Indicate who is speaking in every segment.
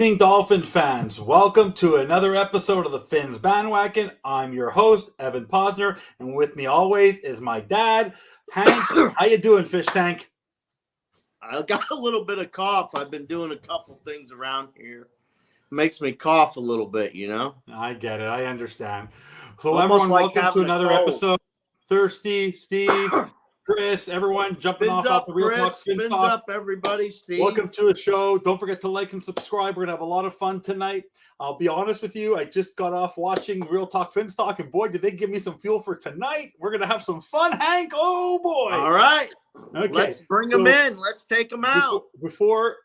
Speaker 1: evening, Dolphin fans. Welcome to another episode of the Fins Bandwagon. I'm your host, Evan Posner, and with me always is my dad, Hank. How you doing, Fish Tank?
Speaker 2: I got a little bit of cough. I've been doing a couple things around here. Makes me cough a little bit, you know?
Speaker 1: I get it. I understand. So
Speaker 2: Almost
Speaker 1: everyone,
Speaker 2: like
Speaker 1: welcome to
Speaker 2: having a
Speaker 1: another
Speaker 2: cold.
Speaker 1: episode. Thirsty, Steve, Chris, everyone jumping
Speaker 2: Fins
Speaker 1: off
Speaker 2: up,
Speaker 1: the Real Talk
Speaker 2: Chris.
Speaker 1: Fins
Speaker 2: Fins
Speaker 1: Talk.
Speaker 2: up, everybody. Steve.
Speaker 1: Welcome to the show. Don't forget to like and subscribe. We're going to have a lot of fun tonight. I'll be honest with you. I just got off watching Real Talk Fins Talk, and boy, did they give me some fuel for tonight. We're going to have some fun, Hank. Oh, boy.
Speaker 2: All right.
Speaker 1: Okay.
Speaker 2: Let's bring them in. Let's take them out.
Speaker 1: Before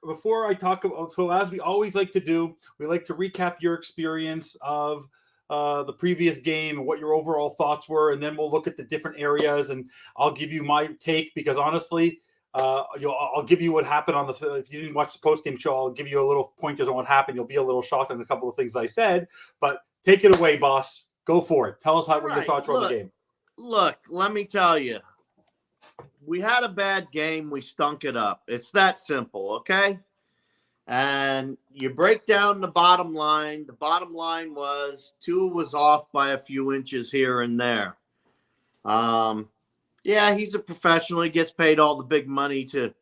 Speaker 1: I talk about, so as we always like to do, we like to recap your experience of the previous game and what your overall thoughts were, and then we'll look at the different areas, and I'll give you my take because honestly, I'll give you what happened on the. If you didn't watch the post-game show, I'll give you a little pointers on what happened. You'll be a little shocked on a couple of things I said, but take it away, boss. Go for it. Tell us what your thoughts were on the game.
Speaker 2: Look, let me tell you. We had a bad game. We stunk it up. It's that simple, okay? And you break down the bottom line. The bottom line was Tua was off by a few inches here and there. Yeah, he's a professional. He gets paid all the big money to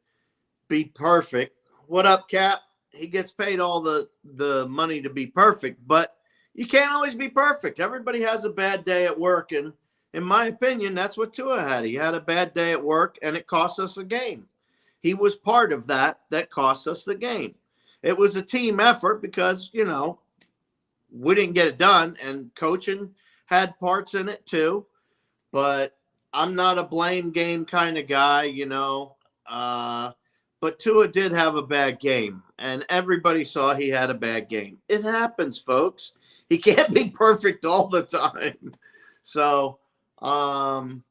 Speaker 2: be perfect. What up, Cap? He gets paid all the money to be perfect, but you can't always be perfect. Everybody has a bad day at work, and in my opinion, that's what Tua had. He had a bad day at work, and it cost us a game. He was part of that cost us the game. It was a team effort because, you know, we didn't get it done, and coaching had parts in it too. But I'm not a blame game kind of guy, you know. But Tua did have a bad game, and everybody saw he had a bad game. It happens, folks. He can't be perfect all the time. So I'm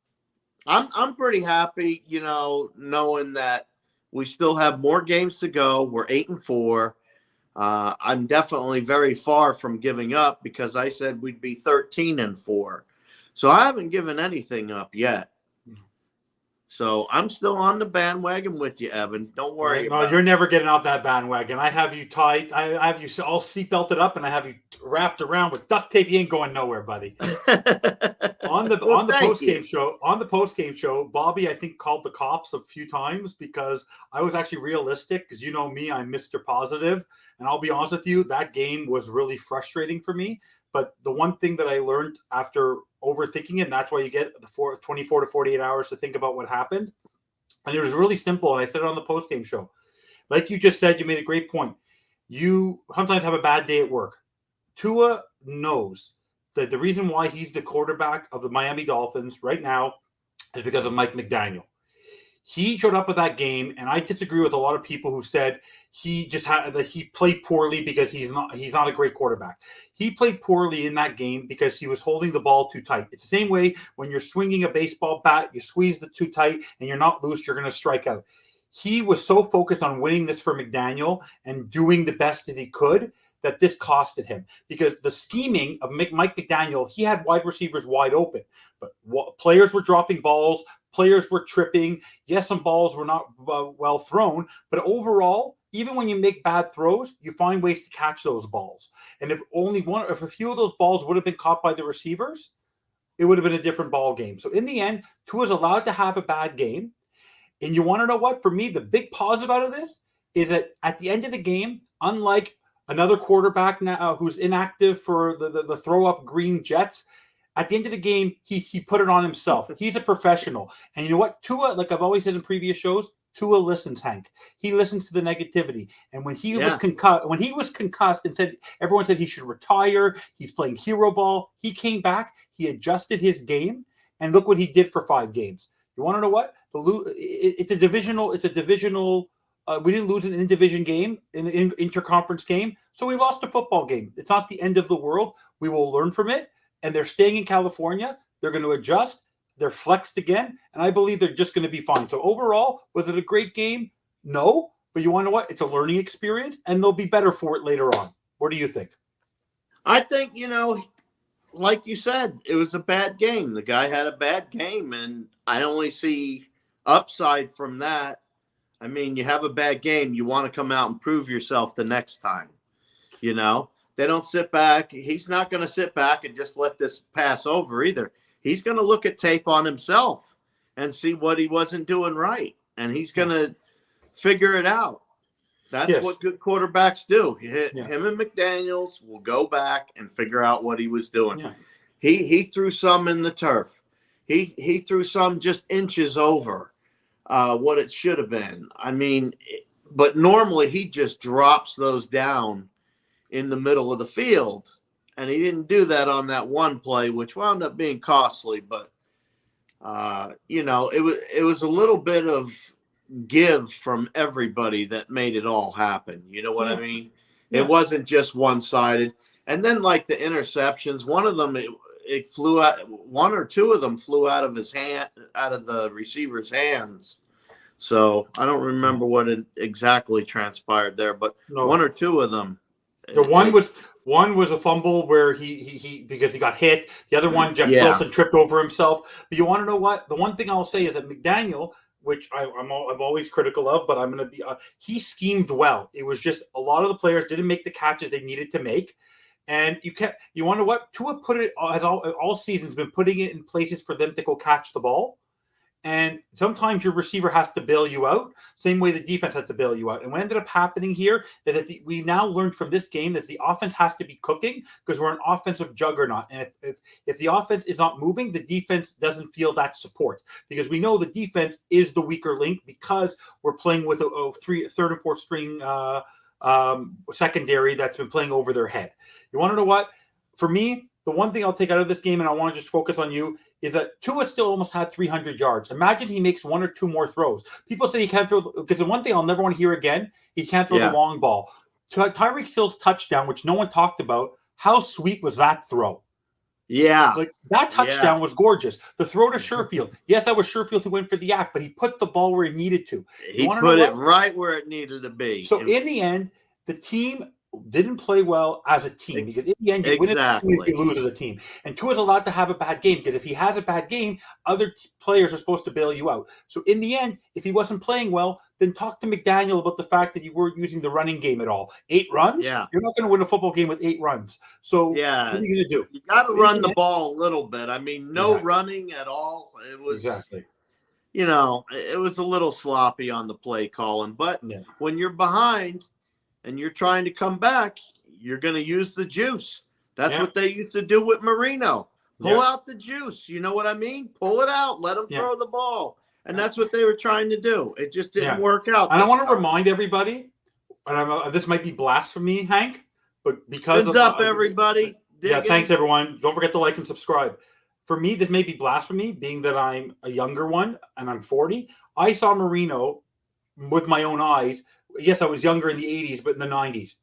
Speaker 2: pretty happy, you know, knowing that we still have more games to go. We're 8-4. I'm definitely very far from giving up because I said we'd be 13-4. So I haven't given anything up yet. So I'm still on the bandwagon with you, Evan. Don't worry.
Speaker 1: No, you're never getting off that bandwagon. I have you tight. I have you all seatbelted up, and I have you wrapped around with duct tape. You ain't going nowhere, buddy. On the post game show, Bobby I think called the cops a few times because I was actually realistic. Because you know me, I'm Mr. Positive, and I'll be honest with you, that game was really frustrating for me. But the one thing that I learned after overthinking it, and that's why you get the 24 to 48 hours to think about what happened. And it was really simple. And I said it on the post-game show. Like you just said, you made a great point. You sometimes have a bad day at work. Tua knows that the reason why he's the quarterback of the Miami Dolphins right now is because of Mike McDaniel. He showed up at that game, and I disagree with a lot of people who said he played poorly because he's not a great quarterback. He played poorly in that game because he was holding the ball too tight. It's the same way when you're swinging a baseball bat, you squeeze it too tight, and you're not loose, you're going to strike out. He was so focused on winning this for McDaniel and doing the best that he could that this costed him because the scheming of Mike McDaniel, he had wide receivers wide open, but players were dropping balls. Players were tripping. Yes, some balls were not well thrown, but overall, even when you make bad throws, you find ways to catch those balls. And if a few of those balls would have been caught by the receivers, it would have been a different ball game. So in the end, Tua's allowed to have a bad game. And you want to know what? For me, the big positive out of this is that at the end of the game, unlike another quarterback now who's inactive for the throw-up green Jets, at the end of the game, he put it on himself. He's a professional. And you know what? Tua, like I've always said in previous shows, Tua listens, Hank. He listens to the negativity. And when he was concussed and said everyone said he should retire, he's playing hero ball, he came back, he adjusted his game, and look what he did for 5 games. You want to know what? It's a divisional. We didn't lose an in-division game, in an interconference game, so we lost a football game. It's not the end of the world. We will learn from it. And they're staying in California. They're going to adjust. They're flexed again. And I believe they're just going to be fine. So overall, was it a great game? No. But you want to know what? It's a learning experience, and they'll be better for it later on. What do you think?
Speaker 2: I think, you know, like you said, it was a bad game. The guy had a bad game, and I only see upside from that. I mean, you have a bad game. You want to come out and prove yourself the next time. You know, they don't sit back. He's not going to sit back and just let this pass over either. He's going to look at tape on himself and see what he wasn't doing right. And he's going to figure it out. That's what good quarterbacks do. Him and McDaniels will go back and figure out what he was doing. Yeah. He threw some in the turf. He threw some just inches over what it should have been. I mean, but normally he just drops those down in the middle of the field. And he didn't do that on that one play, which wound up being costly. But, you know, it was a little bit of give from everybody that made it all happen. You know what I mean? It wasn't just one-sided. And then, like the interceptions, one of them, it flew out. One or two of them flew out of his hand, out of the receiver's hands. So I don't remember what it exactly transpired there, but one or two of them.
Speaker 1: The one was a fumble where he because he got hit. The other one, Jeff Wilson tripped over himself. But you want to know what? The one thing I'll say is that McDaniel, which I'm always critical of, but I'm going to be he schemed well. It was just a lot of the players didn't make the catches they needed to make. And you want to know what? Tua put it all season's been putting it in places for them to go catch the ball. And sometimes your receiver has to bail you out, same way the defense has to bail you out. And what ended up happening here is that we now learned from this game that the offense has to be cooking because we're an offensive juggernaut. And if the offense is not moving, the defense doesn't feel that support because we know the defense is the weaker link because we're playing with a third and fourth string secondary that's been playing over their head. You want to know what? For me, the one thing I'll take out of this game, and I want to just focus on you, is that Tua still almost had 300 yards. Imagine he makes one or two more throws. People say he can't throw, because the one thing I'll never want to hear again, he can't throw the long ball. Tyreek Hill's touchdown, which no one talked about, how sweet was that throw?
Speaker 2: Yeah.
Speaker 1: Like that touchdown was gorgeous. The throw to Sherfield. Yes, that was Sherfield who went for the act, but he put the ball where he needed to.
Speaker 2: He put it right where it needed to be.
Speaker 1: So in the end, the team didn't play well as a team because in the end you win a team, you lose as a team. And Tua's allowed to have a bad game because if he has a bad game, other players are supposed to bail you out. So in the end, if he wasn't playing well, then talk to McDaniel about the fact that you weren't using the running game at all. 8 runs?
Speaker 2: Yeah.
Speaker 1: You're not going to win a football game with 8 runs. So what are you going to do?
Speaker 2: You got to run the ball a little bit. I mean, running at all. It was you know, it was a little sloppy on the play calling. But when you're behind and you're trying to come back, you're going to use the juice. That's what they used to do with Marino. Pull out the juice. You know what I mean? Pull it out. Let him throw the ball. And that's what they were trying to do. It just didn't work out.
Speaker 1: And I want to remind everybody, and this might be blasphemy, Hank, but because
Speaker 2: Fins up, everybody.
Speaker 1: Thanks, everyone. Don't forget to like and subscribe. For me, this may be blasphemy, being that I'm a younger one and I'm 40. I saw Marino with my own eyes. Yes, I was younger in the 80s, but in the 90s.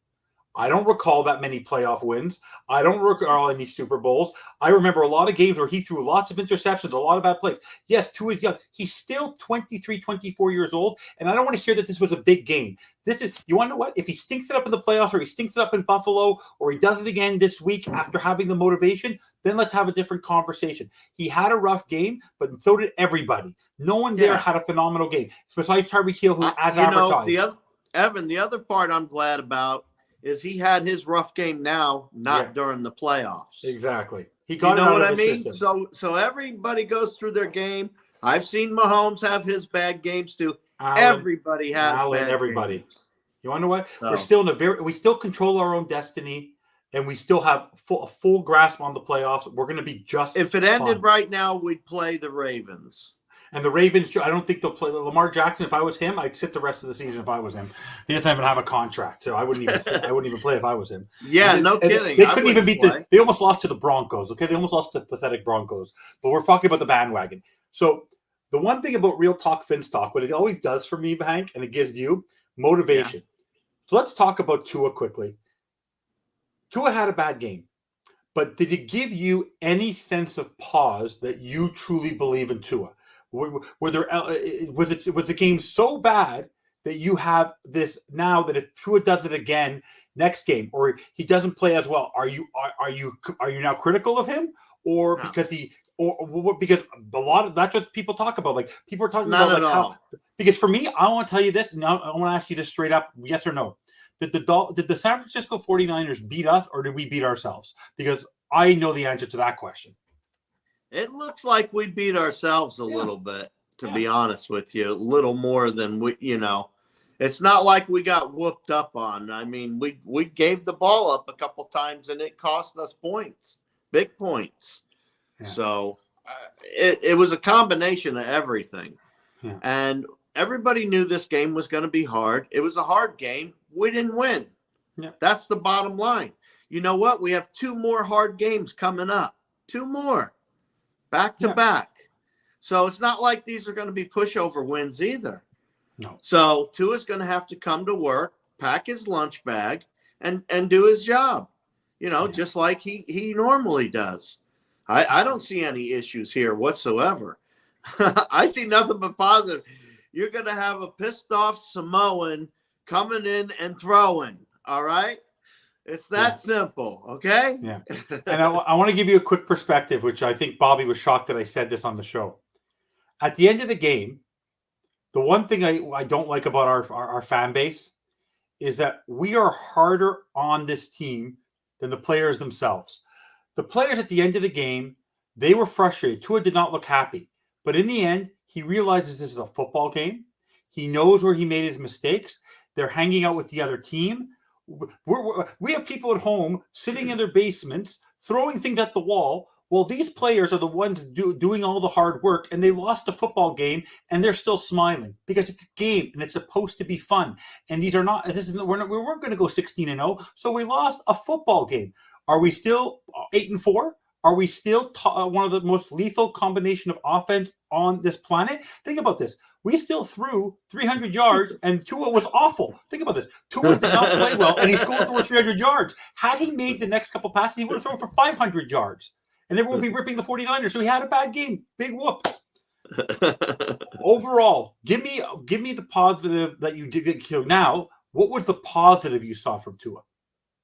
Speaker 1: I don't recall that many playoff wins. I don't recall any Super Bowls. I remember a lot of games where he threw lots of interceptions, a lot of bad plays. Yes, Tua is young. He's still 23, 24 years old, and I don't want to hear that this was a big game. You want to know what? If he stinks it up in the playoffs or he stinks it up in Buffalo or he does it again this week after having the motivation, then let's have a different conversation. He had a rough game, but so did everybody. No one there had a phenomenal game, besides Tyreek Hill, who as advertised.
Speaker 2: Evan, the other part I'm glad about is he had his rough game now, not during the playoffs.
Speaker 1: Exactly. He got what I mean?
Speaker 2: System. So everybody goes through their game. I've seen Mahomes have his bad games too. Everybody has bad games.
Speaker 1: You want to know what? So, we're still we still control our own destiny, and we still have a full grasp on the playoffs. We're going to be just
Speaker 2: if it ended right now, we'd play the Ravens.
Speaker 1: And the Ravens, I don't think they'll play Lamar Jackson. If I was him, I'd sit the rest of the season. If I was him, he doesn't even have a contract, so I wouldn't even play if I was him.
Speaker 2: Yeah, no kidding.
Speaker 1: They couldn't even beat They almost lost to the Broncos. Okay, they almost lost to the pathetic Broncos. But we're talking about the bandwagon. So the one thing about Real Talk Fins Talk, what it always does for me, Hank, and it gives you motivation. So let's talk about Tua quickly. Tua had a bad game, but did it give you any sense of pause that you truly believe in Tua? Was the game so bad that you have this now that if Tua does it again next game or he doesn't play as well, are you now critical of him or because because a lot of that's what people talk about. Like people are talking about how because for me, I want to tell you this. Now I want to ask you this straight up, yes or no. Did the San Francisco 49ers beat us, or did we beat ourselves? Because I know the answer to that question.
Speaker 2: It looks like we beat ourselves a little bit, to be honest with you, a little more than we, it's not like we got whooped up on. I mean, we gave the ball up a couple times and it cost us points, big points. Yeah. So it was a combination of everything. Yeah. And everybody knew this game was going to be hard. It was a hard game. We didn't win. Yeah. That's the bottom line. You know what? We have 2 more hard games coming up. 2 more. Back to back. So it's not like these are going to be pushover wins either. No. So Tua's going to have to come to work, pack his lunch bag, and do his job, just like he normally does. I don't see any issues here whatsoever. I see nothing but positive. You're going to have a pissed off Samoan coming in and throwing. All right. It's that simple. Okay.
Speaker 1: Yeah. And I want to give you a quick perspective, which I think Bobby was shocked that I said this on the show. At the end of the game, the one thing I don't like about our fan base is that we are harder on this team than the players themselves. The players at the end of the game, they were frustrated. Tua did not look happy. But in the end, he realizes this is a football game. He knows where he made his mistakes. They're hanging out with the other team. We have people at home sitting in their basements, throwing things at the wall. Well, these players are the ones doing all the hard work, and they lost a football game, and they're still smiling because it's a game and it's supposed to be fun. And we weren't going to go 16-0, so we lost a football game. Are we still 8-4? Are we still one of the most lethal combination of offense on this planet? Think about this. We still threw 300 yards, and Tua was awful. Think about this. Tua did not play well, and he scored over 300 yards. Had he made the next couple passes, he would have thrown for 500 yards. And everyone would be ripping the 49ers. So he had a bad game. Big whoop. Overall, give me the positive that you did. Now, what was the positive you saw from Tua?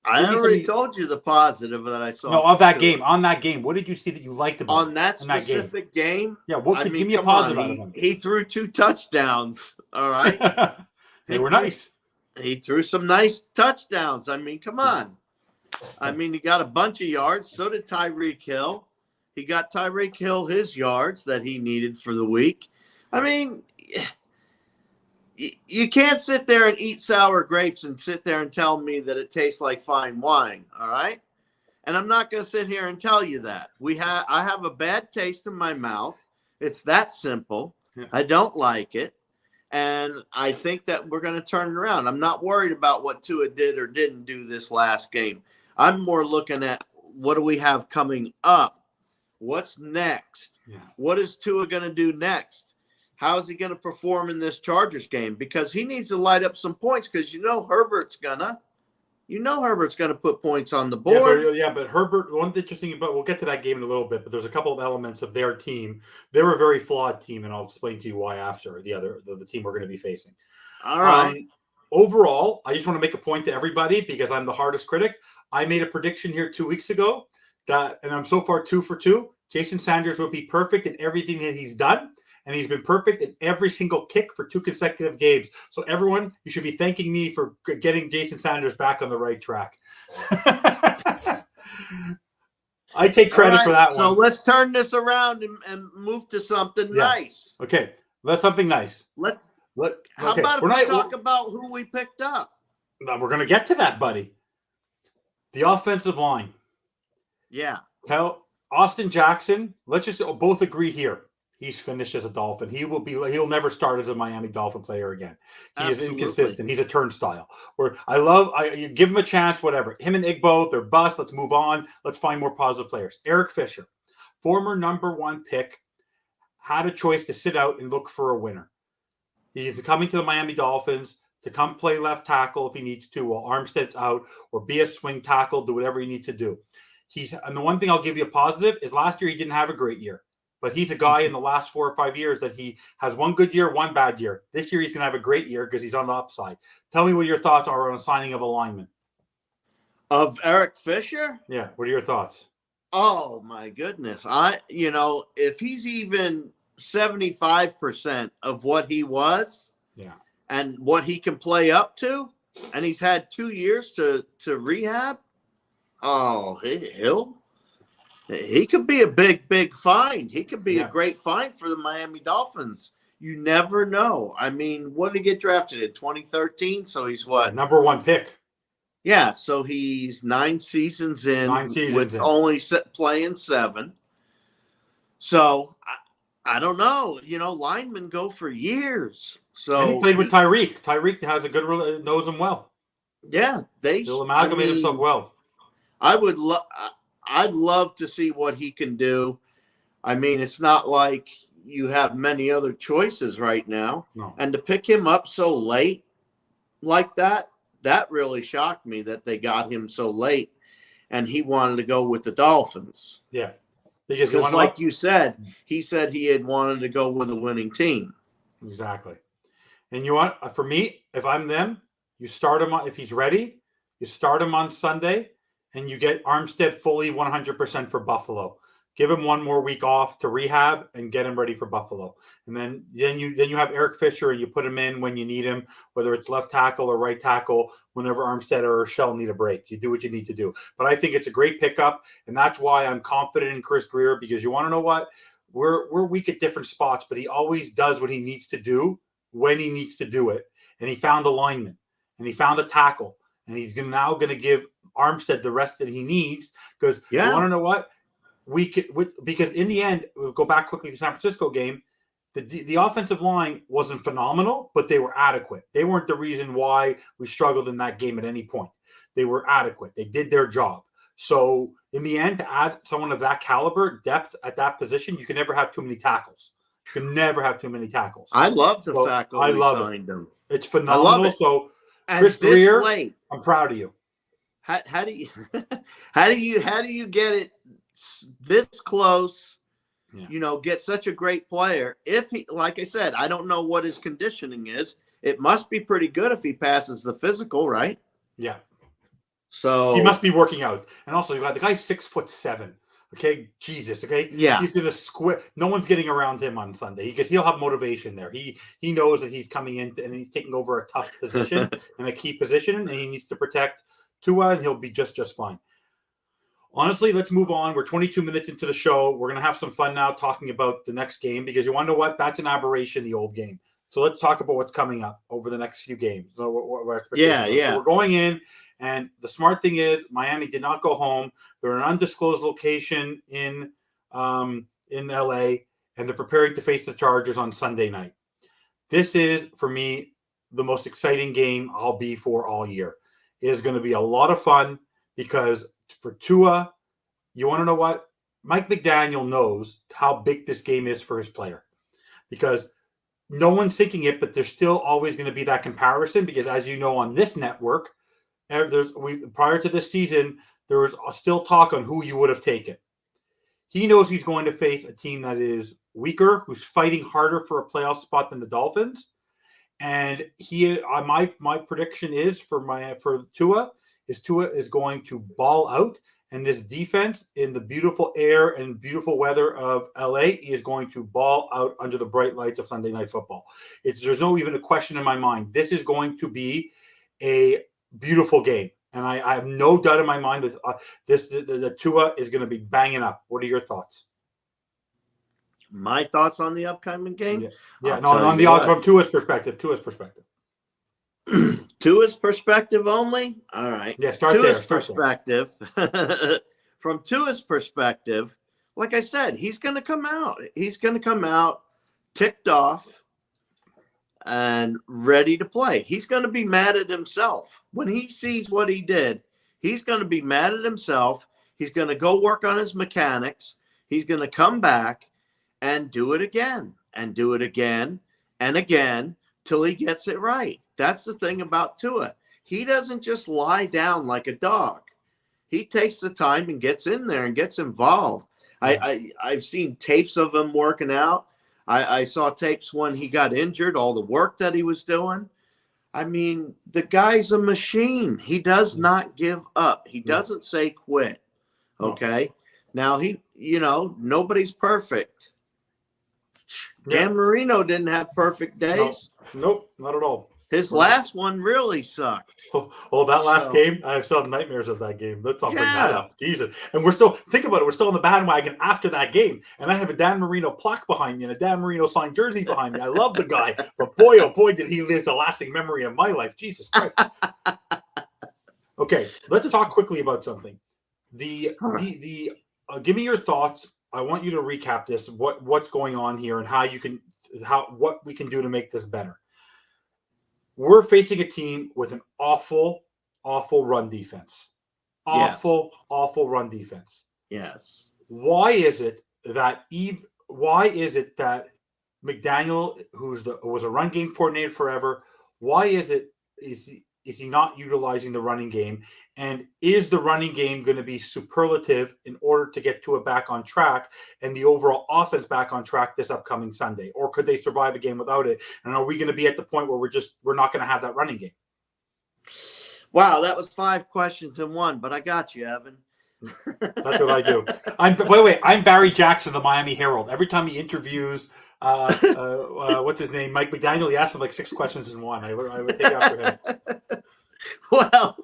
Speaker 2: I already told you the positive that I saw.
Speaker 1: No, of that game. On that game, what did you see that you liked about
Speaker 2: on that specific game?
Speaker 1: Yeah, give me a positive out of him?
Speaker 2: He threw 2 touchdowns. All right,
Speaker 1: they were nice.
Speaker 2: He threw some nice touchdowns. I mean, come on. I mean, he got a bunch of yards. So did Tyreek Hill. He got Tyreek Hill his yards that he needed for the week. I mean, you can't sit there and eat sour grapes and sit there and tell me that it tastes like fine wine, all right? And I'm not going to sit here and tell you that. I have a bad taste in my mouth. It's that simple. Yeah. I don't like it. And I think that we're going to turn it around. I'm not worried about what Tua did or didn't do this last game. I'm more looking at what do we have coming up? What's next? Yeah. What is Tua going to do next? How is he going to perform in this Chargers game? Because he needs to light up some points because Herbert's gonna put points on the board.
Speaker 1: But Herbert, one interesting, but we'll get to that game in a little bit, but there's a couple of elements of their team. They're a very flawed team, and I'll explain to you why after the team we're going to be facing.
Speaker 2: All right.
Speaker 1: Overall, I just want to make a point to everybody because I'm the hardest critic. I made a prediction here 2 weeks ago and I'm so far 2 for 2. Jason Sanders will be perfect in everything that he's done. And he's been perfect in every single kick for 2 consecutive games. So everyone, you should be thanking me for getting Jason Sanders back on the right track. I take credit for that one.
Speaker 2: So let's turn this around and move to something nice.
Speaker 1: Okay, let's something nice.
Speaker 2: How about if we talk about who we picked up?
Speaker 1: No, we're going to get to that, buddy. The offensive line.
Speaker 2: Yeah.
Speaker 1: Tell Austin Jackson, let's just both agree here. He's finished as a Dolphin. He'll never start as a Miami Dolphin player again. He is inconsistent. He's a turnstile. You give him a chance, whatever. Him and Igbo, they're bust. Let's move on. Let's find more positive players. Eric Fisher, former number 1 pick, had a choice to sit out and look for a winner. He's coming to the Miami Dolphins to come play left tackle if he needs to, while Armstead's out, or be a swing tackle, do whatever he needs to do. And the one thing I'll give you a positive is last year he didn't have a great year. But he's a guy in the last 4 or 5 years that he has one good year, one bad year. This year he's going to have a great year because he's on the upside. Tell me what your thoughts are on a signing of a lineman.
Speaker 2: Of Eric Fisher?
Speaker 1: Yeah. What are your thoughts?
Speaker 2: Oh, my goodness. If he's even 75% of what he was and what he can play up to, and he's had 2 years to rehab. Oh, he could be a big find. He could be a great find for the Miami Dolphins. You never know. I mean, what did he get drafted in 2013? So he's what?
Speaker 1: Number 1 pick.
Speaker 2: Yeah, so he's 9 seasons in with only playing 7. So I don't know. You know, linemen go for years. So
Speaker 1: and he played with Tyreek. Tyreek has a good knows him well.
Speaker 2: Yeah,
Speaker 1: he'll amalgamate himself well.
Speaker 2: I'd love to see what he can do. I mean, it's not like you have many other choices right now.
Speaker 1: No.
Speaker 2: And to pick him up so late like that really shocked me that they got him so late and he wanted to go with the Dolphins.
Speaker 1: Yeah.
Speaker 2: Because like you said, he said he had wanted to go with a winning team.
Speaker 1: Exactly. And you want, for me, if I'm them, you start him, if he's ready, you start him on Sunday and you get Armstead fully 100% for Buffalo. Give him 1 more week off to rehab and get him ready for Buffalo. And then you have Eric Fisher and you put him in when you need him, whether it's left tackle or right tackle, whenever Armstead or Shell need a break. You do what you need to do. But I think it's a great pickup, and that's why I'm confident in Chris Greer, because you want to know what? We're weak at different spots, but he always does what he needs to do when he needs to do it. And he found a lineman, and he found a tackle, and he's now going to give Armstead the rest that he needs, because you want to know what? Because in the end, we'll go back quickly to the San Francisco game. The offensive line wasn't phenomenal, but they were adequate. They weren't the reason why we struggled in that game at any point. They were adequate. They did their job. So in the end, to add someone of that caliber, depth at that position, you can never have too many tackles. You can never have too many tackles.
Speaker 2: I love the fact that we signed him.
Speaker 1: It's phenomenal. So Chris Greer, I'm proud of you.
Speaker 2: How do you get it this close?
Speaker 1: Yeah.
Speaker 2: You know, get such a great player. If he, like I said, I don't know what his conditioning is. It must be pretty good if he passes the physical, right?
Speaker 1: Yeah.
Speaker 2: So
Speaker 1: he must be working out. And also, the guy's 6'7". Okay, Jesus. Okay,
Speaker 2: yeah,
Speaker 1: he's gonna square. No one's getting around him on Sunday because he'll have motivation there. He knows that he's coming in and he's taking over a tough position and a key position, and he needs to protect Tua, and he'll be just fine. Honestly, let's move on. We're 22 minutes into the show. We're going to have some fun now talking about the next game, because you want to know what? That's an aberration, the old game. So let's talk about what's coming up over the next few games. So what expectations are. So we're going in, and the smart thing is Miami did not go home. They're in an undisclosed location in LA, and they're preparing to face the Chargers on Sunday night. This is, for me, the most exciting game I'll be for all year. It is going to be a lot of fun because for Tua, you want to know what? Mike McDaniel knows how big this game is for his player, because no one's thinking it, but there's still always going to be that comparison, because as you know, on this network, prior to this season, there was still talk on who you would have taken. He knows he's going to face a team that is weaker, who's fighting harder for a playoff spot than the Dolphins. And my prediction is for Tua is going to ball out, and this defense in the beautiful air and beautiful weather of LA is going to ball out under the bright lights of Sunday Night Football. There's no even a question in my mind. This is going to be a beautiful game, and I have no doubt in my mind that the Tua is going to be banging up. What are your thoughts?
Speaker 2: My thoughts on the upcoming game?
Speaker 1: On the odds from Tua's perspective.
Speaker 2: Tua's perspective only? All right.
Speaker 1: Yeah, start
Speaker 2: Tua's
Speaker 1: there.
Speaker 2: Perspective. From Tua's perspective, like I said, he's going to come out. He's going to come out ticked off and ready to play. He's going to be mad at himself. When he sees what he did, he's going to be mad at himself. He's going to go work on his mechanics. He's going to come back and do it again and do it again and again till he gets it right. That's the thing about Tua. He doesn't just lie down like a dog. He takes the time and gets in there and gets involved. Yeah. I've seen tapes of him working out. I saw tapes when he got injured, all the work that he was doing. I mean, the guy's a machine. He does not give up. He doesn't say quit. Okay. Now nobody's perfect. Dan Marino didn't have perfect days.
Speaker 1: Nope, not at all.
Speaker 2: His last one really sucked.
Speaker 1: Oh, that last game, I still have nightmares of that game. Let's not bring that up. Jesus. And we're still, think about it, we're still on the bandwagon after that game. And I have a Dan Marino plaque behind me and a Dan Marino signed jersey behind me. I love the guy. But boy, oh boy, did he leave a lasting memory of my life. Jesus Christ. Okay, let's talk quickly about something. Give me your thoughts. I want you to recap this, what's going on here and what we can do to make this better. We're facing a team with an awful run defense. Awful run defense.
Speaker 2: Yes.
Speaker 1: Why is it that McDaniel, was a run game coordinator forever, is he not utilizing the running game? And is the running game going to be superlative in order to get Tua back on track and the overall offense back on track this upcoming Sunday? Or could they survive a game without it? And are we going to be at the point where we're not going to have that running game?
Speaker 2: Wow, that was 5 questions in one, but I got you, Evan.
Speaker 1: That's what I do. I'm Barry Jackson, the Miami Herald. Every time he interviews what's his name, Mike McDaniel, he asks him like 6 questions in one. I would take after him.
Speaker 2: Well,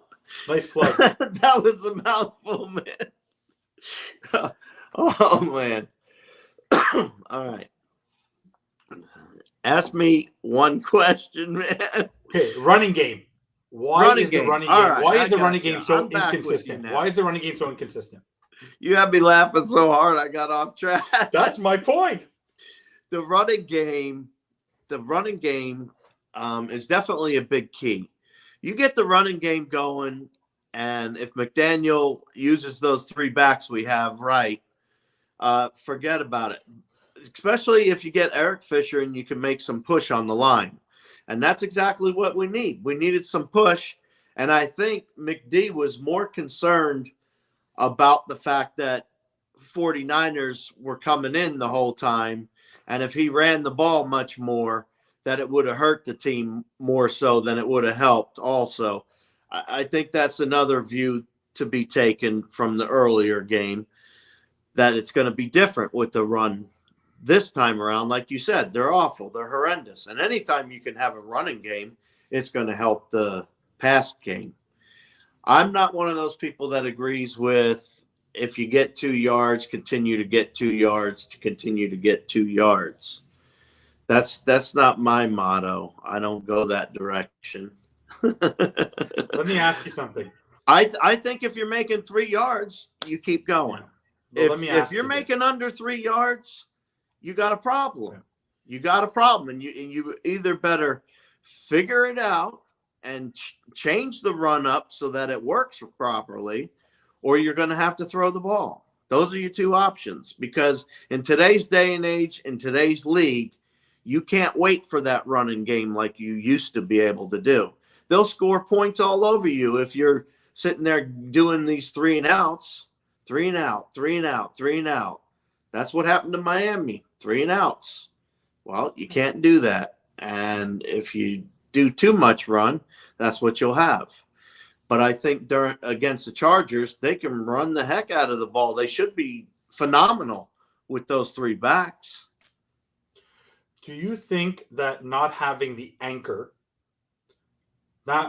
Speaker 1: nice plug.
Speaker 2: That was a mouthful, man. Oh man. All right. Ask me one question, man.
Speaker 1: Okay, running game. Why is the running game so inconsistent? Why is the running game so inconsistent?
Speaker 2: You had me laughing so hard I got off track.
Speaker 1: That's my point.
Speaker 2: The running game is definitely a big key. You get the running game going, and if McDaniel uses those 3 backs we have right, forget about it. Especially if you get Eric Fisher and you can make some push on the line. And that's exactly what we need. We needed some push, and I think McD was more concerned about the fact that 49ers were coming in the whole time, and if he ran the ball much more, that it would have hurt the team more so than it would have helped also. I think that's another view to be taken from the earlier game, that it's going to be different with the run this time around. Like you said, they're awful. They're horrendous. And anytime you can have a running game, it's going to help the pass game. I'm not one of those people that agrees with if you get 2 yards, continue to get 2 yards to continue to get 2 yards. That's not my motto. I don't go that direction.
Speaker 1: Let me ask you something.
Speaker 2: I think if you're making 3 yards, you keep going.
Speaker 1: Yeah.
Speaker 2: If you're making under 3 yards, you got a problem. Yeah. You got a problem, and you either better figure it out and change the run up so that it works properly, or you're going to have to throw the ball. Those are your 2 options, because in today's day and age, in today's league, you can't wait for that running game like you used to be able to do. They'll score points all over you if you're sitting there doing these 3 and outs, 3 and out, 3 and out, 3 and out. That's what happened to Miami, 3 and outs. Well, you can't do that. And if you do too much run, that's what you'll have. But I think against the Chargers, they can run the heck out of the ball. They should be phenomenal with those 3 backs.
Speaker 1: Do you think that not having the anchor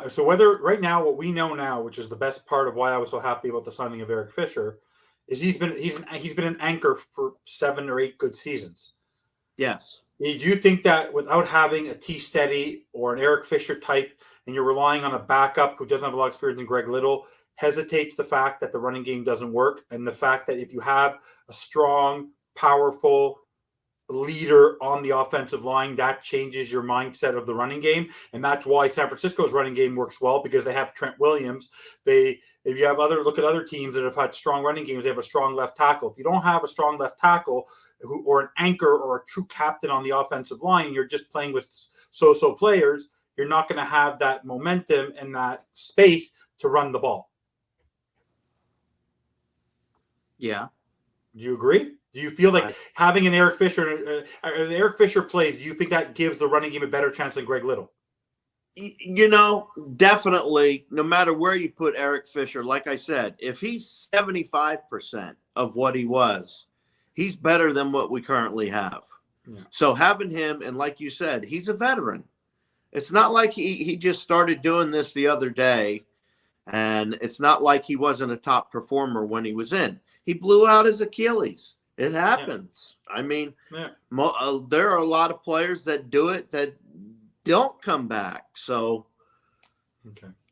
Speaker 1: so whether right now, what we know now, which is the best part of why I was so happy about the signing of Eric Fisher, is he's been an anchor for 7 or 8 good seasons.
Speaker 2: Yes.
Speaker 1: Do you think that without having a T Steady or an Eric Fisher type, and you're relying on a backup who doesn't have a lot of experience in Greg Little, hesitates the fact that the running game doesn't work, and the fact that if you have a strong, powerful leader on the offensive line, that changes your mindset of the running game? And that's why San Francisco's running game works well, because they have Trent Williams. If you have look at other teams that have had strong running games, they have a strong left tackle. If you don't have a strong left tackle or an anchor or a true captain on the offensive line, you're just playing with so-so players, you're not going to have that momentum and that space to run the ball.
Speaker 2: Yeah.
Speaker 1: Do you agree? Do you feel like having an Eric Fisher, Eric Fisher plays, do you think that gives the running game a better chance than Greg Little?
Speaker 2: Definitely, no matter where you put Eric Fisher, like I said, if he's 75% of what he was, he's better than what we currently have. Yeah. So having him, and like you said, he's a veteran. It's not like he just started doing this the other day, and it's not like he wasn't a top performer when he was in. He blew out his Achilles. It happens. Yeah. I mean, there are a lot of players that do it that don't come back. So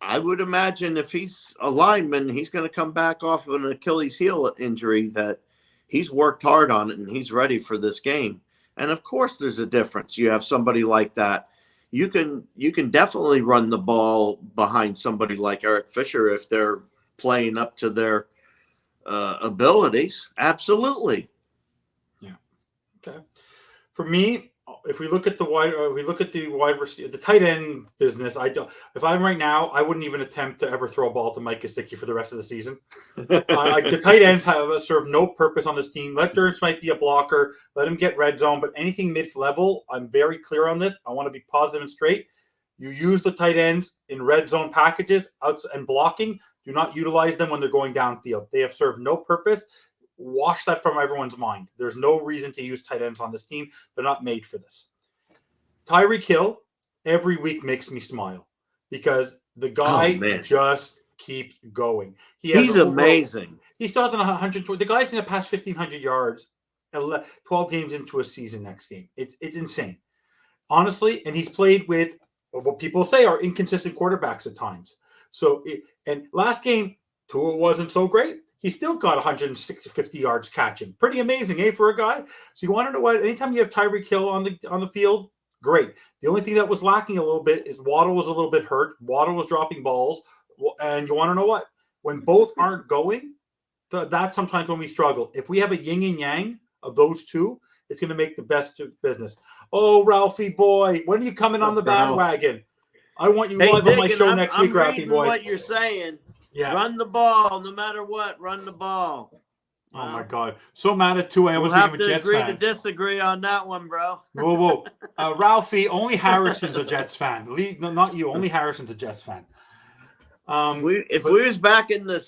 Speaker 2: I would imagine if he's a lineman, he's going to come back off of an Achilles heel injury that he's worked hard on it and he's ready for this game. And of course there's a difference. You have somebody like that. You can definitely run the ball behind somebody like Eric Fisher if they're playing up to their abilities. Absolutely.
Speaker 1: Yeah. Okay. For me, if we look at the tight end business, if I'm right now, I wouldn't even attempt to ever throw a ball to Mike Gesicki for the rest of the season. The tight ends serve no purpose on this team. Let Durance might be a blocker. Let him get red zone, but anything mid-level, I'm very clear on this. I want to be positive and straight. You use the tight ends in red zone packages and blocking. Do not utilize them when they're going downfield. They have served no purpose. Wash that from everyone's mind. There's no reason to use tight ends on this team. They're not made for this. Tyreek Hill every week makes me smile because the guy just keeps going.
Speaker 2: He's amazing.
Speaker 1: He still has 120. The guy's going to pass 1,500 yards 12 games into a season next game. It's insane. Honestly, and he's played with what people say are inconsistent quarterbacks at times. And last game, Tua wasn't so great. He still got 150 yards catching. Pretty amazing, for a guy? So you want to know what? Anytime you have Tyreek Hill on the field, great. The only thing that was lacking a little bit is Waddle was a little bit hurt. Waddle was dropping balls. And you want to know what? When both aren't going, that's sometimes when we struggle. If we have a yin and yang of those two, it's going to make the best business. Oh, Ralphie boy, when are you coming on the bandwagon? I want you live on my show next week, Ralphie boy.
Speaker 2: What you're saying.
Speaker 1: Yeah.
Speaker 2: Run the ball, no matter what. Run the ball.
Speaker 1: Oh my God! So mad at Tua. I was
Speaker 2: have to agree to disagree on that one, bro.
Speaker 1: Whoa. Ralphie, only Harrison's a Jets fan. Not you. Only Harrison's a Jets fan.
Speaker 2: If we was back in the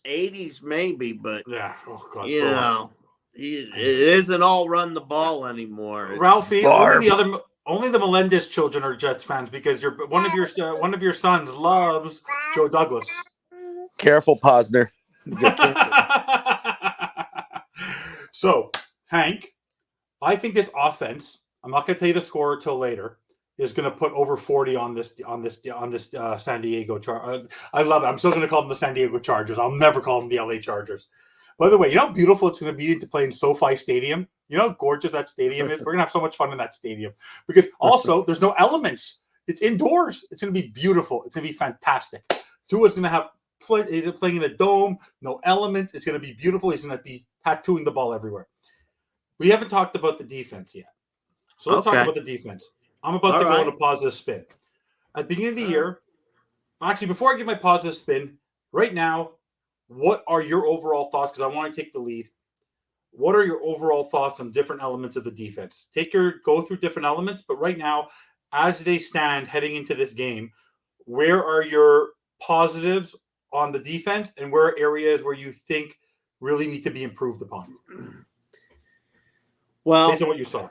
Speaker 2: 80s, maybe, but
Speaker 1: yeah. Oh God.
Speaker 2: It isn't all run the ball anymore.
Speaker 1: Ralphie, only the Melendez children are Jets fans because one of your sons loves Joe Douglas.
Speaker 3: Careful, Posner.
Speaker 1: So, Hank, I think this offense, I'm not going to tell you the score until later, is going to put over 40 on this San Diego Chargers. I love it. I'm still going to call them the San Diego Chargers. I'll never call them the LA Chargers. By the way, you know how beautiful it's going to be to play in SoFi Stadium? You know how gorgeous that stadium is? We're going to have so much fun in that stadium. Because also, there's no elements. It's indoors. It's going to be beautiful. It's going to be fantastic. Tua's going to have playing in a dome, no elements. It's going to be beautiful. He's going to be tattooing the ball everywhere. We haven't talked about the defense yet. So let's talk about the defense. I'm about to go on a positive spin. At the beginning of the year, actually, before I give my positive spin, right now, what are your overall thoughts? Because I want to take the lead. What are your overall thoughts on different elements of the defense? Go through different elements, but right now, as they stand heading into this game, where are your positives on the defense and where are areas where you think really need to be improved upon?
Speaker 2: Well,
Speaker 1: based on what you saw.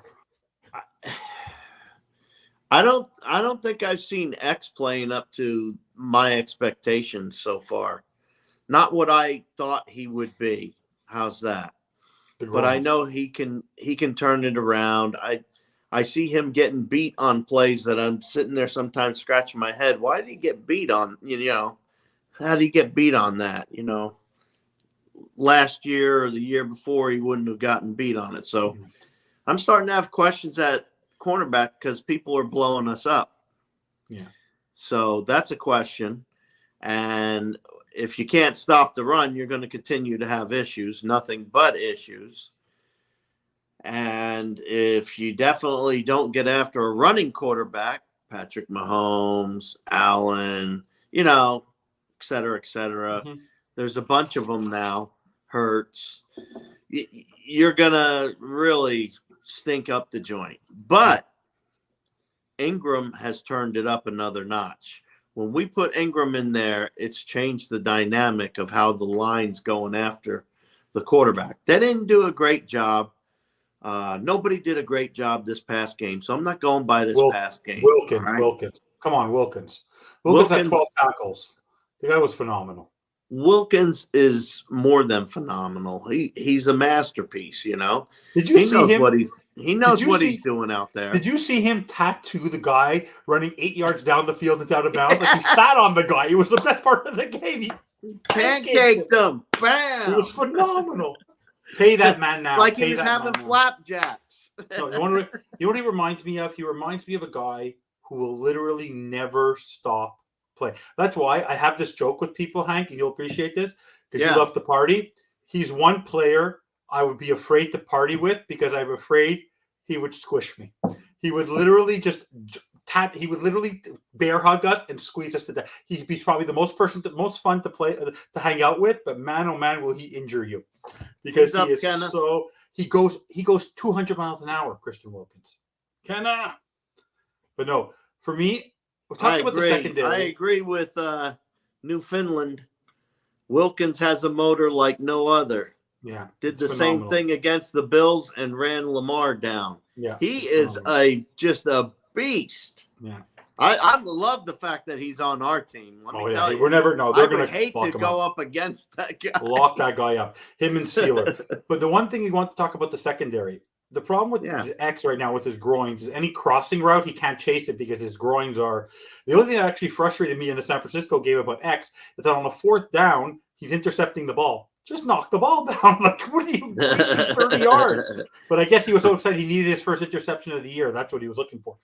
Speaker 2: I don't think I've seen X playing up to my expectations so far. Not what I thought he would be. How's that? But I know he can turn it around. I see him getting beat on plays that I'm sitting there sometimes scratching my head. Why did he get beat on? How did he get beat on that? Last year or the year before, he wouldn't have gotten beat on it. So I'm starting to have questions at cornerback because people are blowing us up.
Speaker 1: Yeah.
Speaker 2: So that's a question. And if you can't stop the run, you're going to continue to have issues, nothing but issues. And if you definitely don't get after a running quarterback, Patrick Mahomes, Allen, et cetera, et cetera. Mm-hmm. There's a bunch of them now. Hurts. You're going to really stink up the joint. But Ingram has turned it up another notch. When we put Ingram in there, it's changed the dynamic of how the line's going after the quarterback. They didn't do a great job. Nobody did a great job this past game, so I'm not going by this past game.
Speaker 1: Wilkins. Come on, Wilkins. Wilkins had 12 tackles. The guy was phenomenal.
Speaker 2: Wilkins is more than phenomenal. He's a masterpiece, you know.
Speaker 1: Did you see him?
Speaker 2: He knows what he's doing out there.
Speaker 1: Did you see him tattoo the guy running 8 yards down the field and out of bounds? Like he sat on the guy. It was the best part of the game. He
Speaker 2: pancaked him. Bam!
Speaker 1: It was phenomenal. Pay that man now.
Speaker 2: It's like he was having flapjacks.
Speaker 1: No, you know what he reminds me of? He reminds me of a guy who will literally never stop playing. That's why I have this joke with people, Hank, and you'll appreciate this because you love to party. He's one player I would be afraid to party with because I'm afraid he would squish me. He would literally he would literally bear hug us and squeeze us to death. He'd be probably the most fun to play to hang out with, but man, oh man, will he injure you because he goes 200 miles an hour, Christian Wilkins. But no, for me, we're talking about the secondary.
Speaker 2: I agree with Newfoundland. Wilkins has a motor like no other.
Speaker 1: Yeah.
Speaker 2: Did the same thing against the Bills and ran Lamar down.
Speaker 1: Yeah.
Speaker 2: He is just a beast.
Speaker 1: Yeah.
Speaker 2: I love the fact that he's on our team. Let me tell you.
Speaker 1: We're never they're going to
Speaker 2: hate to go up against that guy.
Speaker 1: Lock that guy up. Him and Sealer. But the one thing you want to talk about the secondary. The problem with X right now with his groins is any crossing route, he can't chase it because his groins are. The only thing that actually frustrated me in the San Francisco game about X is that on a 4th down, he's intercepting the ball. Just knock the ball down. Like, what are you wasting 30 yards? But I guess he was so excited he needed his first interception of the year. That's what he was looking for.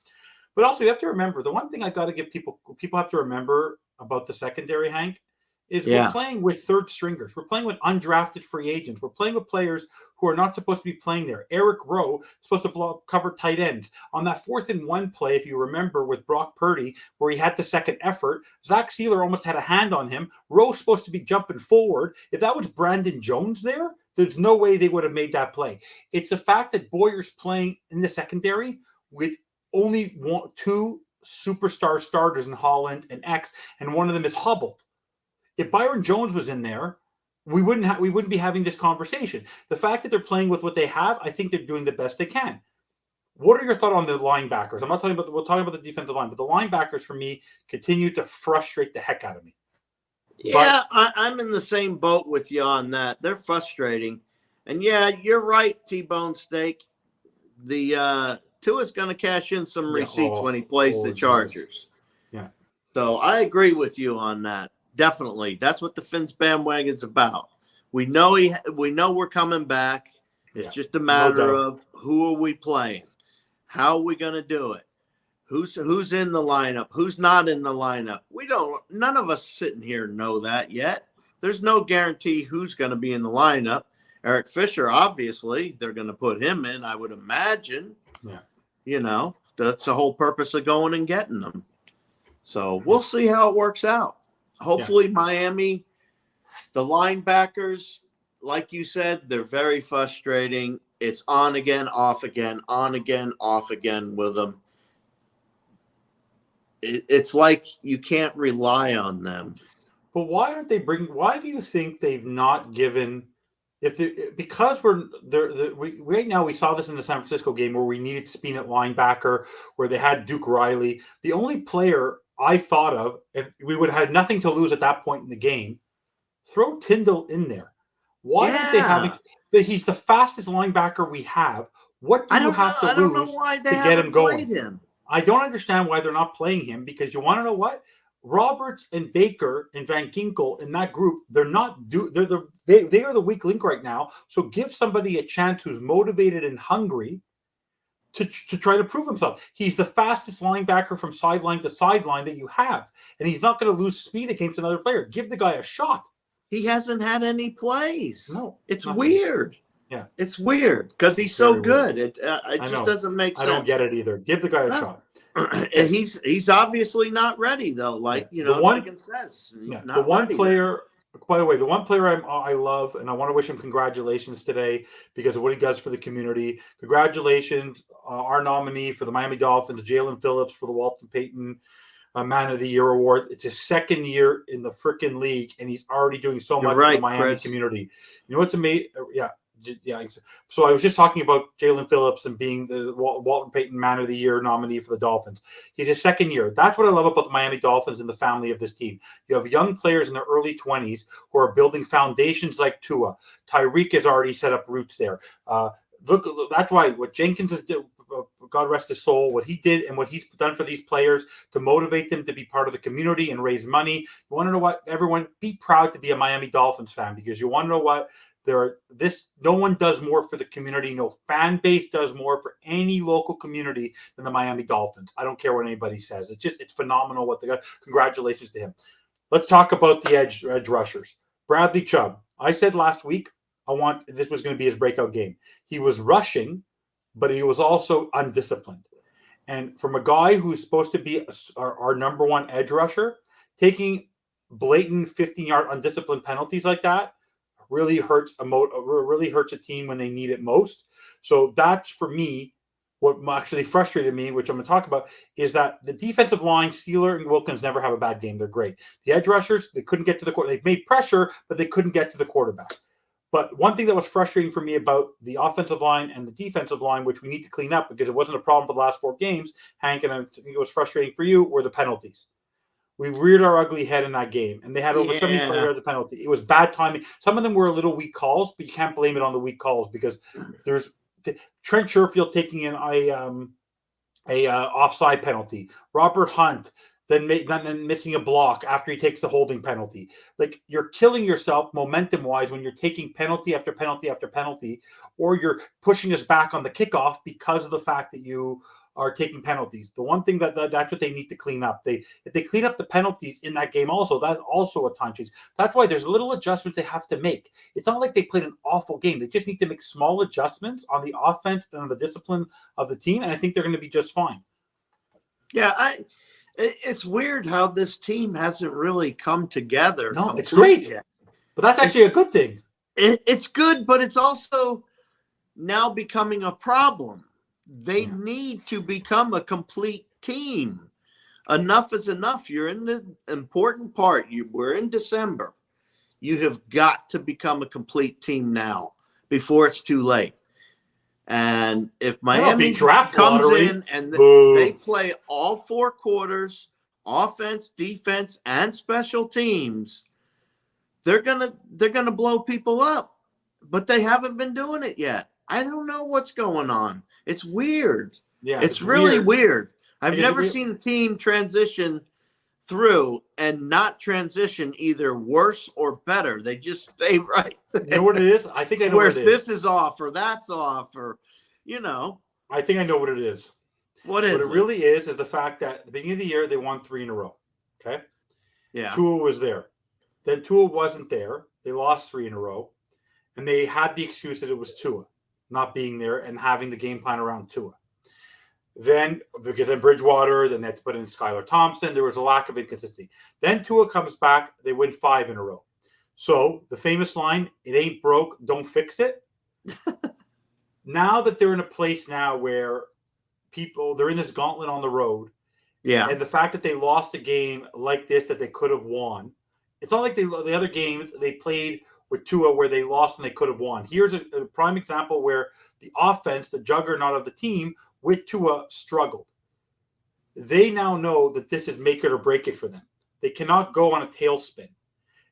Speaker 1: But also, you have to remember, the one thing I got to give people have to remember about the secondary, Hank, is we're playing with third stringers. We're playing with undrafted free agents. We're playing with players who are not supposed to be playing there. Eric Rowe is supposed to cover tight ends. On that 4th and 1 play, if you remember with Brock Purdy, where he had the second effort, Zach Sealer almost had a hand on him. Rowe's supposed to be jumping forward. If that was Brandon Jones there, there's no way they would have made that play. It's the fact that Boyer's playing in the secondary with only 2 superstar starters in Holland and X, and one of them is hobbled. If Byron Jones was in there, we wouldn't be having this conversation. The fact that they're playing with what they have, I think they're doing the best they can. What are your thoughts on the linebackers? We're talking about the defensive line, but the linebackers for me continue to frustrate the heck out of me.
Speaker 2: Yeah, I'm in the same boat with you on that. They're frustrating. And yeah, you're right, T-Bone Steak. The Tua's going to cash in some receipts when he plays the Chargers.
Speaker 1: Yeah.
Speaker 2: So I agree with you on that. Definitely. That's what the Fins Bandwagon's about. We know we're coming back. It's just a matter of who are we playing? How are we going to do it? Who's in the lineup? Who's not in the lineup? None of us sitting here know that yet. There's no guarantee who's going to be in the lineup. Eric Fisher, obviously, they're going to put him in, I would imagine.
Speaker 1: Yeah.
Speaker 2: You know, that's the whole purpose of going and getting them. So we'll see how it works out. Hopefully Miami, the linebackers, like you said, they're very frustrating. It's on again, off again, on again, off again with them. It's like you can't rely on them.
Speaker 1: But why do you think they've not given because right now we saw this in the San Francisco game where we needed speed at linebacker, where they had Duke Riley. The only player I thought of, and we would have had nothing to lose at that point in the game, throw Tyndall in there. Why aren't they having? He's the fastest linebacker we have. What do you have to lose to get him going? I don't understand why they're not playing him, because you want to know what? Roberts and Baker and Van Ginkel in that group, they are the weak link right now. So give somebody a chance who's motivated and hungry to try to prove himself. He's the fastest linebacker from sideline to sideline that you have, and he's not going to lose speed against another player. Give the guy a shot.
Speaker 2: He hasn't had any plays.
Speaker 1: No,
Speaker 2: it's weird.
Speaker 1: Yeah,
Speaker 2: it's weird because he's so good. It just doesn't make sense.
Speaker 1: I don't get it either. Give the guy a shot.
Speaker 2: He's obviously not ready though. Like Megan says,
Speaker 1: the one player. By the way, the one player I love, and I want to wish him congratulations today because of what he does for the community. Congratulations, our nominee for the Miami Dolphins, Jalen Phillips, for the Walton Payton Man of the Year award. It's his second year in the freaking league, and he's already doing so much for the Miami community. You know what's amazing? Yeah, So I was just talking about Jalen Phillips and being the Walter Payton Man of the Year nominee for the Dolphins. He's his second year. That's what I love about the Miami Dolphins and the family of this team. You have young players in their early 20s who are building foundations like Tua. Tyreek has already set up roots there. Look, that's why what Jenkins is doing. God rest his soul, what he did and what he's done for these players to motivate them to be part of the community and raise money. You want to know what? Everyone, be proud to be a Miami Dolphins fan, because you want to know what? No one does more for the community. No fan base does more for any local community than the Miami Dolphins. I don't care what anybody says. It's phenomenal what they got. Congratulations to him. Let's talk about the edge rushers. Bradley Chubb. I said last week, this was going to be his breakout game. He was rushing, but he was also undisciplined. And from a guy who's supposed to be our number one edge rusher, taking blatant 15-yard undisciplined penalties like that really hurts a team when they need it most. So that's, for me, what actually frustrated me, which I'm going to talk about, is that the defensive line, Steeler and Wilkins, never have a bad game. They're great. The edge rushers, they couldn't get to the quarterback. They made pressure, but they couldn't get to the quarterback. But one thing that was frustrating for me about the offensive line and the defensive line, which we need to clean up because it wasn't a problem for the last 4 games, Hank, and I think it was frustrating for you, were the penalties. We reared our ugly head in that game, and they had over 75 yards of penalty. It was bad timing. Some of them were a little weak calls, but you can't blame it on the weak calls because there's Trent Sherfield taking in a offside penalty. Robert Hunt then missing a block after he takes the holding penalty. Like, you're killing yourself momentum-wise when you're taking penalty after penalty after penalty, or you're pushing us back on the kickoff because of the fact that you are taking penalties. The one thing that's what they need to clean up. If they clean up the penalties in that game also, that's also a time change. That's why there's a little adjustment they have to make. It's not like they played an awful game. They just need to make small adjustments on the offense and on the discipline of the team, and I think they're going to be just fine.
Speaker 2: Yeah, it's weird how this team hasn't really come together.
Speaker 1: No, it's great. Yet. But that's actually a good thing.
Speaker 2: It's good, but it's also now becoming a problem. They need to become a complete team. Enough is enough. You're in the important part. We're in December. You have got to become a complete team now before it's too late. And if Miami comes in and they play all 4 quarters, offense, defense, and special teams, they're gonna blow people up. But they haven't been doing it yet. I don't know what's going on. It's weird. Yeah, it's really weird. I've never seen a team transition through and not transition either worse or better. They just stay right there.
Speaker 1: You know what it is? I think I know what it is.
Speaker 2: This is off or that's off or,
Speaker 1: I think I know what it is.
Speaker 2: What it
Speaker 1: really is the fact that at the beginning of the year, they won 3 in a row. Okay?
Speaker 2: Yeah.
Speaker 1: Tua was there. Then Tua wasn't there. They lost 3 in a row. And they had the excuse that it was Tua not being there and having the game plan around Tua. Then they get in Bridgewater, then they had to put in Skylar Thompson. There was a lack of inconsistency. Then Tua comes back. They win 5 in a row. So the famous line, "It ain't broke, don't fix it." Now that they're in a place now where they're in this gauntlet on the road.
Speaker 2: Yeah.
Speaker 1: And the fact that they lost a game like this that they could have won. It's not like the other games they played with Tua where they lost and they could have won. Here's a prime example where the offense, the juggernaut of the team with Tua, struggled. They now know that this is make it or break it for them. They cannot go on a tailspin.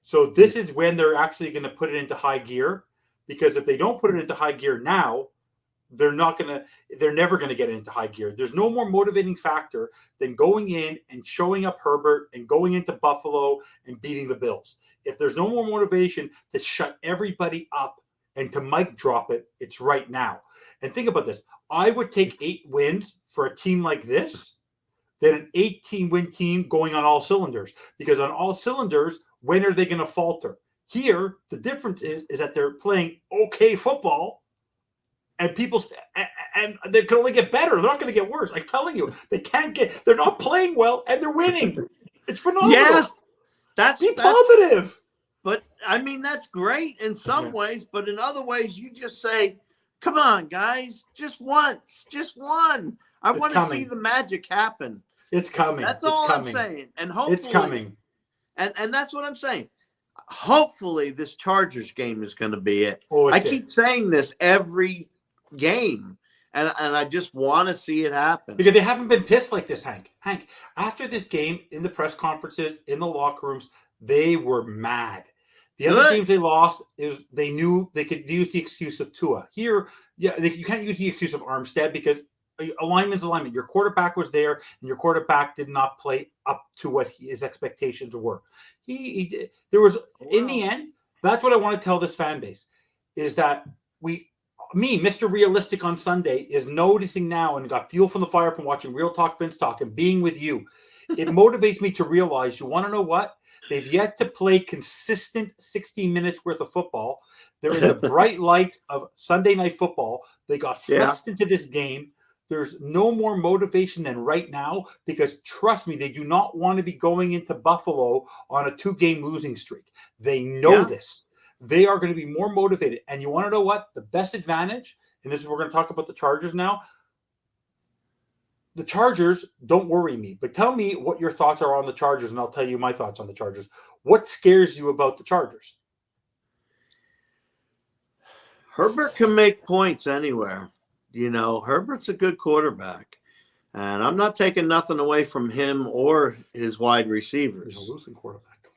Speaker 1: So this is when they're actually going to put it into high gear, because if they don't put it into high gear now, they're never going to get into high gear. There's no more motivating factor than going in and showing up Herbert and going into Buffalo and beating the Bills. If there's no more motivation to shut everybody up and to mic drop it, it's right now. And think about this. I would take 8 wins for a team like this than an 18-win team going on all cylinders. Because on all cylinders, when are they going to falter? Here, the difference is that they're playing okay football, and and they can only get better. They're not going to get worse. I'm telling you, they're not playing well, and they're winning. It's phenomenal.
Speaker 2: Yeah,
Speaker 1: Be positive.
Speaker 2: But I mean, that's great in some ways, but in other ways, you just say, "Come on, guys, just once, just one." I want to see the magic happen.
Speaker 1: It's coming.
Speaker 2: That's all I'm saying, and hopefully
Speaker 1: it's coming.
Speaker 2: And that's what I'm saying. hopefully this Chargers game is going to be it.
Speaker 1: Oh,
Speaker 2: I keep saying this every game, and I just want to see it happen.
Speaker 1: Because they haven't been pissed like this, Hank. Hank, after this game, in the press conferences, in the locker rooms, they were mad. The other games they lost, they knew they could use the excuse of Tua. Here, you can't use the excuse of Armstead because alignment's alignment. Your quarterback was there, and your quarterback did not play up to what his expectations were. In the end, that's what I want to tell this fan base, is that Mr. Realistic on Sunday, is noticing now and got fuel from the fire from watching Real Talk Vince Talk and being with you. It motivates me to realize, you want to know what? They've yet to play consistent 60 minutes worth of football. They're in the bright light of Sunday Night Football. They got flexed into this game. There's no more motivation than right now because, trust me, they do not want to be going into Buffalo on a 2-game losing streak. They know this. They are going to be more motivated. And you want to know what? The best advantage, and this is we're going to talk about the Chargers now. The Chargers don't worry me, but tell me what your thoughts are on the Chargers, and I'll tell you my thoughts on the Chargers. What scares you about the Chargers?
Speaker 2: Herbert can make points anywhere. You know, Herbert's a good quarterback, and I'm not taking nothing away from him or his wide receivers.
Speaker 1: He's a losing quarterback.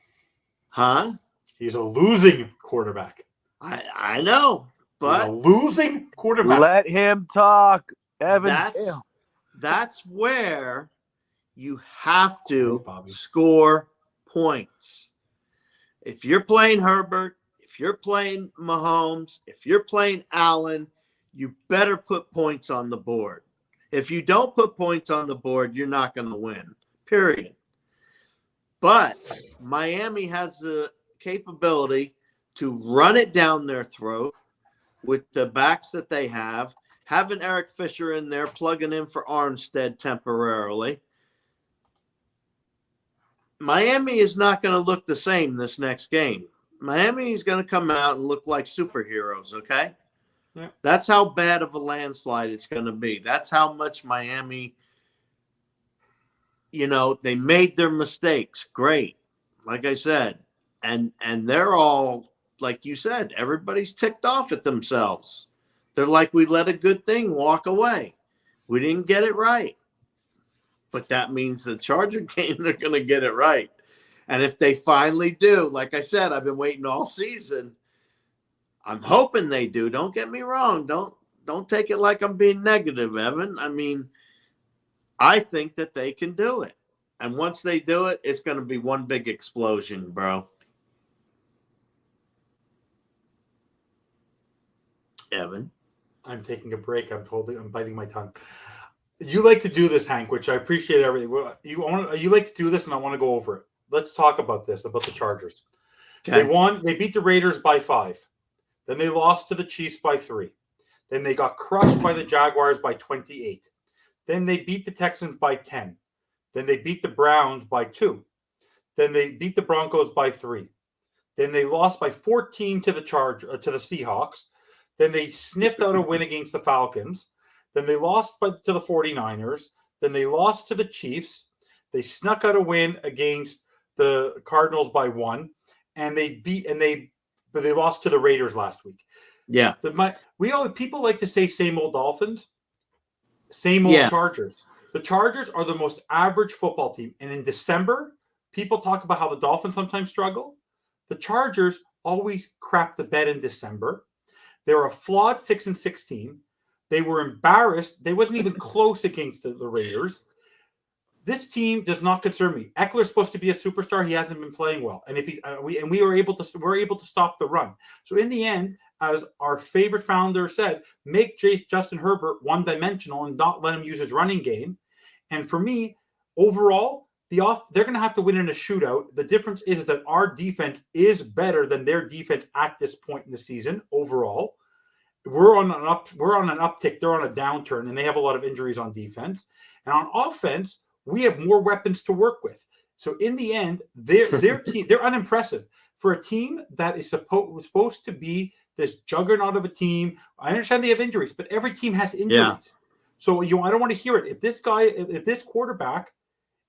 Speaker 2: Huh?
Speaker 1: He's a losing quarterback.
Speaker 2: I know, but
Speaker 1: he's a losing quarterback.
Speaker 3: Let him talk, Evan.
Speaker 2: That's where you have to score points. If you're playing Herbert, if you're playing Mahomes, if you're playing Allen, you better put points on the board. If you don't put points on the board, you're not going to win, period. But Miami has the capability to run it down their throat with the backs that they have, having Eric Fisher in there, plugging in for Armstead temporarily. Miami is not going to look the same this next game. Miami is going to come out and look like superheroes, okay? Yeah. That's how bad of a landslide it's going to be. That's how much Miami, they made their mistakes. Great. Like I said. And they're all, like you said, everybody's ticked off at themselves. They're like, we let a good thing walk away. We didn't get it right. But that means the Charger game, they're going to get it right. And if they finally do, like I said, I've been waiting all season. I'm hoping they do. Don't get me wrong. Don't take it like I'm being negative, Evan. I mean, I think that they can do it. And once they do it, it's going to be one big explosion, bro. Evan,
Speaker 1: I'm taking a break. I'm biting my tongue. You like to do this, Hank, which I appreciate everything. You like to do this, and I want to go over it. Let's talk about this, about the Chargers. Okay. They beat the Raiders by 5. Then they lost to the Chiefs by 3. Then they got crushed by the Jaguars by 28. Then they beat the Texans by 10. Then they beat the Browns by 2. Then they beat the Broncos by 3. Then they lost by 14 to the Seahawks. Then they sniffed out a win against the Falcons. Then they lost to the 49ers. Then they lost to the Chiefs. They snuck out a win against the Cardinals by 1. And they lost to the Raiders last week.
Speaker 2: Yeah.
Speaker 1: People like to say same old Dolphins, same old Chargers. The Chargers are the most average football team. And in December, people talk about how the Dolphins sometimes struggle. The Chargers always crap the bed in December. They're a flawed 6-6 team. They were embarrassed. They wasn't even close against the Raiders. This team does not concern me. Eckler's supposed to be a superstar. He hasn't been playing well, and we were able to stop the run. So in the end, as our favorite founder said, make Justin Herbert one-dimensional and not let him use his running game. And for me, overall, they're going to have to win in a shootout. The difference is that our defense is better than their defense at this point in the season overall. We're on an uptick. They're on a downturn, and they have a lot of injuries on defense. And on offense, we have more weapons to work with. So in the end, their team, they're unimpressive for a team that is supposed to be this juggernaut of a team. I understand they have injuries, but every team has injuries. Yeah. So I don't want to hear it. If this quarterback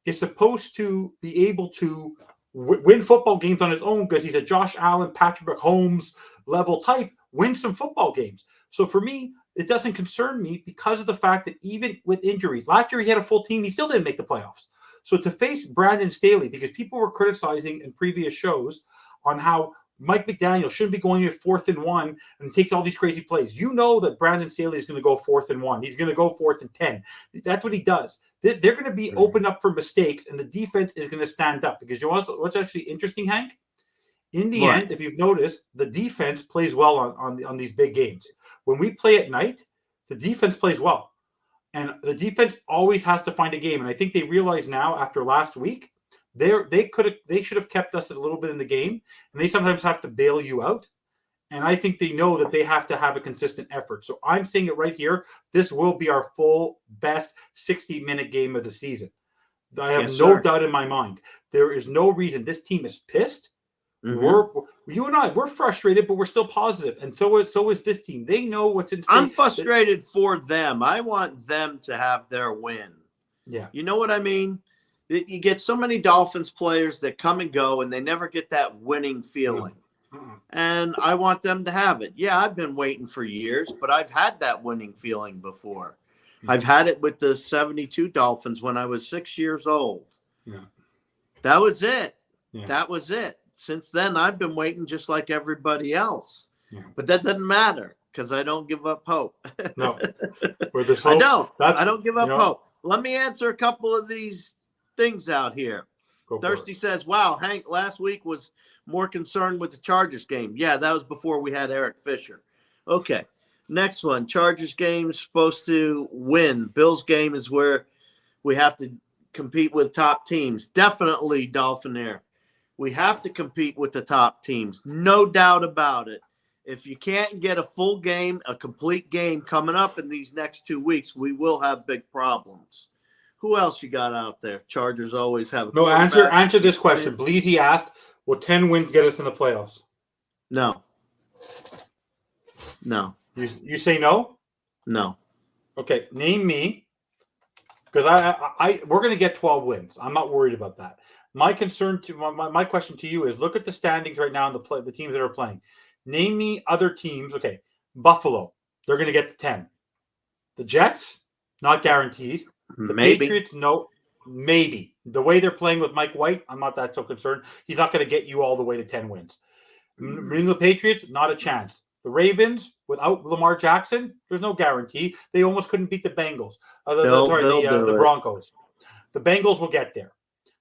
Speaker 1: is supposed to be able to win football games on his own because he's a Josh Allen, Patrick Mahomes level type, win some football games. So for me, it doesn't concern me because of the fact that even with injuries, last year he had a full team, he still didn't make the playoffs. So to face Brandon Staley, because people were criticizing in previous shows on how Mike McDaniel shouldn't be going to 4th and 1 and takes all these crazy plays. You know that Brandon Staley is going to go 4th and 1. He's going to go 4th and 10. That's what he does. They're going to be open up for mistakes, and the defense is going to stand up. Because you know what's actually interesting, Hank? In the end, if you've noticed, the defense plays well on these big games. When we play at night, the defense plays well. And the defense always has to find a game. And I think they realize now after last week, they should have kept us a little bit in the game, and they sometimes have to bail you out. And I think they know that they have to have a consistent effort. So I'm saying it right here. This will be our full best 60-minute game of the season. I have no doubt in my mind. There is no reason. This team is pissed. Mm-hmm. You and I, we're frustrated, but we're still positive. And so is this team. They know what's in stake.
Speaker 2: I'm frustrated for them. I want them to have their win.
Speaker 1: Yeah.
Speaker 2: You know what I mean? You get so many Dolphins players that come and go, and they never get that winning feeling. Mm-hmm. And I want them to have it. Yeah, I've been waiting for years, but I've had that winning feeling before. Mm-hmm. I've had it with the 72 Dolphins when I was 6 years old.
Speaker 1: Yeah.
Speaker 2: That was it.
Speaker 1: Yeah.
Speaker 2: That was it. Since then, I've been waiting just like everybody else.
Speaker 1: Yeah.
Speaker 2: But that doesn't matter because I don't give up hope.
Speaker 1: No. I
Speaker 2: don't give up hope. Let me answer a couple of these things out here. Thirsty says, wow, Hank last week was more concerned with the Chargers game. Yeah, that was before we had Eric Fisher. Okay. Next one. Chargers game is supposed to win. Bills game is where we have to compete with top teams. Definitely, Dolphinaire. We have to compete with the top teams. No doubt about it. If you can't get a full game, a complete game coming up in these next 2 weeks, we will have big problems. Who else you got out there? Chargers always have a
Speaker 1: answer this question. Bleezy asked, will 10 wins get us in the playoffs?
Speaker 2: No.
Speaker 1: You say no?
Speaker 2: No.
Speaker 1: Okay, name me, because we're going to get 12 wins. I'm not worried about that. My concern my question to you is, look at the standings right now and the teams that are playing. Name me other teams. Okay, Buffalo, they're going to get to 10. The Jets, not guaranteed. The Patriots, no, maybe. The way they're playing with Mike White, I'm not that so concerned. He's not going to get you all the way to 10 wins. New England Patriots, not a chance. The Ravens, without Lamar Jackson, there's no guarantee. They almost couldn't beat the Bengals. The Broncos. The Bengals will get there.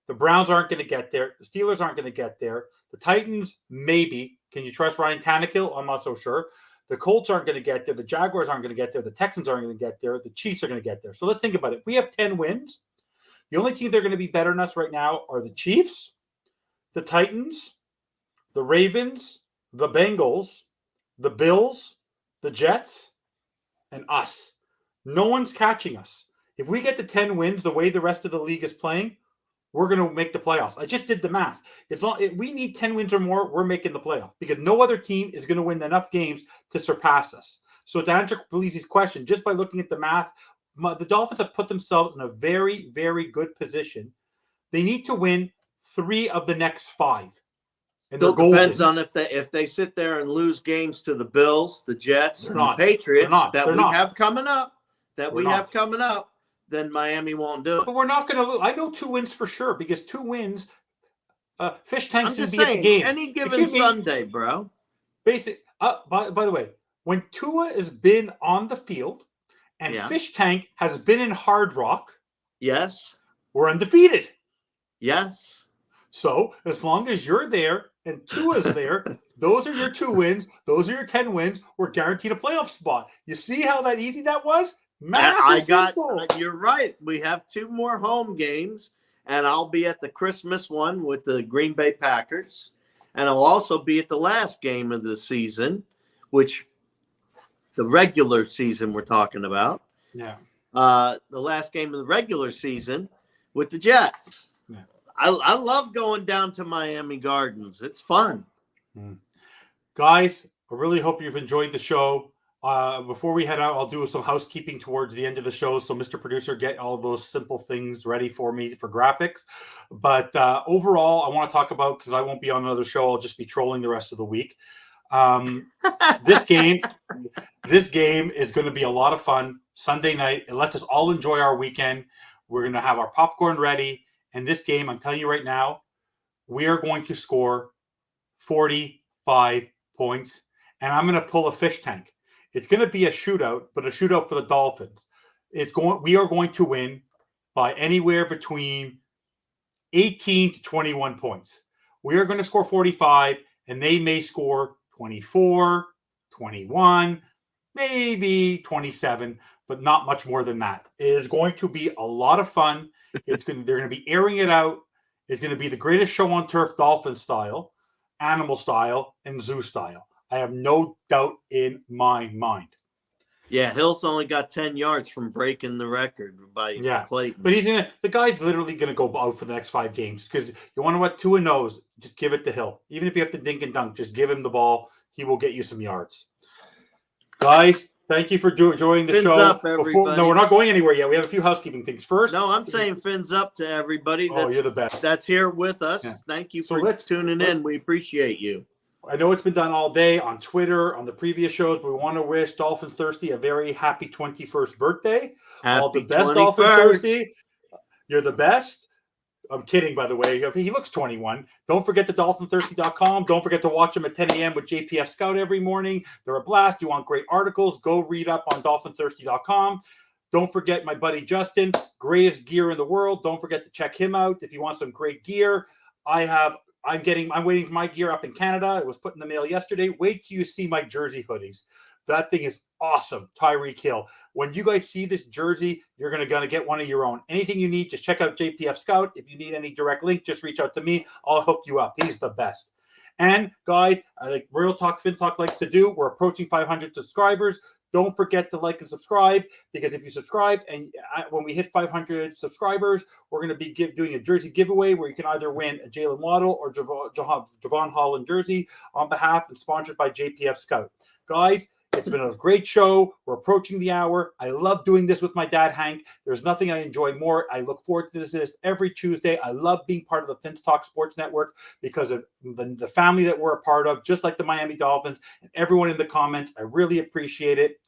Speaker 1: The Browns aren't going to get there. The Steelers aren't going to get there. The Titans, maybe. Can you trust Ryan Tannehill? I'm not so sure. The Colts aren't going to get there. The Jaguars aren't going to get there. The Texans aren't going to get there. The Chiefs are going to get there. So let's think about it. If we have 10 wins, the only teams that are going to be better than us right now are the Chiefs, the Titans, the Ravens, the Bengals, the Bills, the Jets, and us. No one's catching us. If we get to 10 wins the way the rest of the league is playing, we're going to make the playoffs. I just did the math. We need 10 wins or more, we're making the playoff because no other team is going to win enough games to surpass us. So to answer Police's question, just by looking at the math, the Dolphins have put themselves in a very, very good position. They need to win 3 of the next 5.
Speaker 2: And it depends on if they sit there and lose games to the Bills, the Jets, and the Patriots that we have coming up. Then Miami won't do it.
Speaker 1: But we're not going to lose. I know 2 wins for sure because 2 wins, Fish Tank's going to be at the game.
Speaker 2: Any given Sunday, bro.
Speaker 1: Basic. By the way, when Tua has been on the field and Fish Tank has been in Hard Rock,
Speaker 2: yes,
Speaker 1: we're undefeated.
Speaker 2: Yes.
Speaker 1: So as long as you're there and Tua's there, those are your 2 wins. Those are your 10 wins. We're guaranteed a playoff spot. You see how that easy that was?
Speaker 2: You're right. We have 2 more home games, and I'll be at the Christmas one with the Green Bay Packers, and I'll also be at the last game of the season, which the regular season we're talking about.
Speaker 1: Yeah.
Speaker 2: The last game of the regular season with the Jets.
Speaker 1: Yeah.
Speaker 2: I love going down to Miami Gardens. It's fun.
Speaker 1: Guys, I really hope you've enjoyed the show. Before we head out, I'll do some housekeeping towards the end of the show. So, Mr. Producer, get all those simple things ready for me for graphics. But overall, I want to talk about, because I won't be on another show, I'll just be trolling the rest of the week. This game is going to be a lot of fun. Sunday night, it lets us all enjoy our weekend. We're going to have our popcorn ready. And this game, I'm telling you right now, we are going to score 45 points. And I'm going to pull a fish tank. It's going to be a shootout, but a shootout for the Dolphins. We are going to win by anywhere between 18 to 21 points. We are going to score 45, and they may score 24, 21, maybe 27, but not much more than that. It is going to be a lot of fun. They're going to be airing it out. It's going to be the greatest show on turf, Dolphin style, animal style, and zoo style. I have no doubt in my mind.
Speaker 2: Yeah, Hill's only got 10 yards from breaking the record by Clayton.
Speaker 1: But the guy's literally gonna go out for the next 5 games, because you want to what 2-0s, just give it to Hill. Even if you have to dink and dunk, just give him the ball. He will get you some yards. Guys, thank you for joining the show.
Speaker 2: Up, no,
Speaker 1: we're not going anywhere yet. We have a few housekeeping things first.
Speaker 2: No, I'm saying fins up to everybody.
Speaker 1: You're the best.
Speaker 2: That's here with us. Yeah. Thank you for tuning in. We appreciate you.
Speaker 1: I know it's been done all day on Twitter, on the previous shows, but we want to wish Dolphins Thirsty a very happy 21st birthday. All the best, 21st. Dolphins Thirsty. You're the best. I'm kidding, by the way. He looks 21. Don't forget the DolphinThirsty.com. Don't forget to watch them at 10 a.m. with JPF Scout every morning. They're a blast. You want great articles, go read up on DolphinThirsty.com. Don't forget my buddy Justin, greatest gear in the world. Don't forget to check him out if you want some great gear. I'm waiting for my gear up in Canada. It was put in the mail yesterday. Wait till you see my jersey hoodies. That thing is awesome. Tyreek Hill. When you guys see this jersey, you're gonna get one of your own. Anything you need, just check out JPF Scout. If you need any direct link, just reach out to me. I'll hook you up. He's the best. And guys, like Real Talk Fin Talk likes to do, we're approaching 500 subscribers. Don't forget to like and subscribe, because if you subscribe and when we hit 500 subscribers, we're going to be doing a jersey giveaway where you can either win a Jalen Waddle or Javon Holland jersey on behalf and sponsored by JPF Scout. Guys, it's been a great show. We're approaching the hour. I love doing this with my dad, Hank. There's nothing I enjoy more. I look forward to this every Tuesday. I love being part of the Fins Talk Sports Network because of the family that we're a part of, just like the Miami Dolphins and everyone in the comments. I really appreciate it.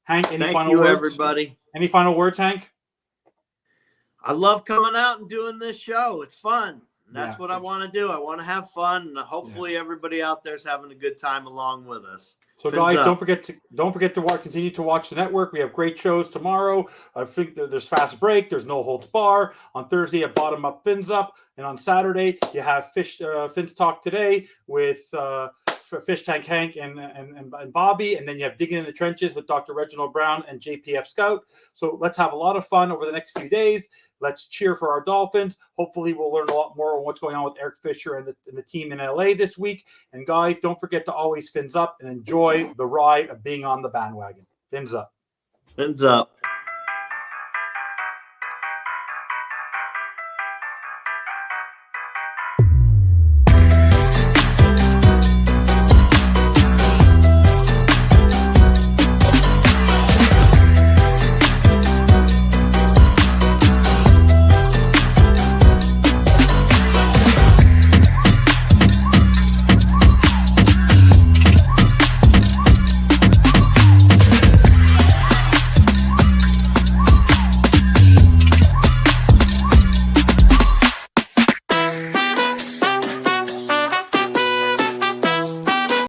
Speaker 1: Hank, any final words? Thank you, everybody. Any final words, Hank?
Speaker 2: I love coming out and doing this show. It's fun. That's what I want to do. I want to have fun, and hopefully everybody out there is having a good time along with us.
Speaker 1: So guys, don't forget to continue to watch the network. We have great shows tomorrow. I think there's Fast Break. There's No Holds Bar. On Thursday, at Bottom Up Fins Up, and on Saturday you have Fins Talk Today with Fish Tank Hank and Bobby, and then you have Digging in the Trenches with Dr. Reginald Brown and JPF Scout. So let's have a lot of fun over the next few days. Let's cheer for our Dolphins. Hopefully we'll learn a lot more on what's going on with Eric Fisher and the team in LA this week. And guys, don't forget to always fins up and enjoy the ride of being on the bandwagon. Fins up.
Speaker 2: Fins up.